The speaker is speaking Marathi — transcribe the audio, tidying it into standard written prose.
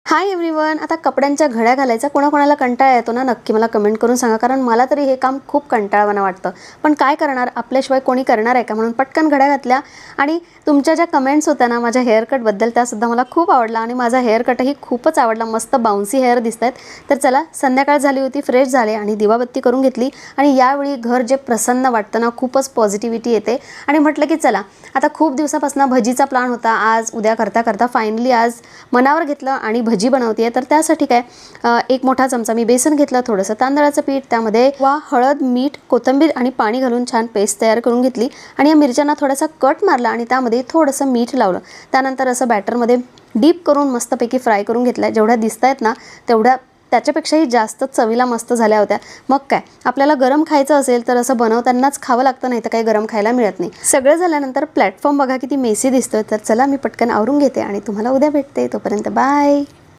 Hi everyone. आता कपड्यांच्या घड्या घालायचा कोणाकोणाला कंटाळा येतो ना, नक्की मला कमेंट करून सांगा, कारण मला तरी हे काम खूप कंटाळवाणं वाटतं. पण काय करणार, आपल्याशिवाय कोणी करणार आहे का, म्हणून पटकन घड्या घातल्या. आणि तुमच्या ज्या कमेंट्स होत्या ना माझ्या हेअरकटबद्दल, त्यासुद्धा मला खूप आवडला आणि माझा हेअरकटही खूपच आवडला. मस्त बाउन्सी हेअर दिसत आहेत. तर चला, संध्याकाळ झाली होती, फ्रेश झाले आणि दिवाबत्ती करून घेतली. आणि यावेळी घर जे प्रसन्न वाटतं ना, खूपच पॉझिटिव्हिटी येते. आणि म्हटलं की चला, आता खूप दिवसापासून भजीचा प्लॅन होता, आज उद्या करता करता फायनली आज मनावर घेतलं आणि भजी बनवते. तर त्यासाठी काय, एक मोठा चमचा मी बेसन घेतलं, थोडंसं तांदळाचं पीठ, त्यामध्ये हळद, मीठ, कोथिंबीर आणि पाणी घालून छान पेस्ट तयार करून घेतली. आणि या मिरच्यांना थोडासा कट मारला आणि त्यामध्ये थोडंसं मीठ लावलं. त्यानंतर असं बॅटरमध्ये डीप करून मस्तपैकी फ्राय करून घेतलं. जेवढ्या दिसत आहेत ना तेवढ्या त्याच्यापेक्षाही जास्त चवीला मस्त झाल्या होत्या. मग काय, आपल्याला गरम खायचं असेल तर असं बनवतानाच खावं लागतं, नाही तर काही गरम खायला मिळत नाही. सगळं झाल्यानंतर प्लॅटफॉर्म बघा किती मेसी दिसतोय. तर चला, मी पटकन आवरून घेते आणि तुम्हाला उद्या भेटते. तोपर्यंत बाय.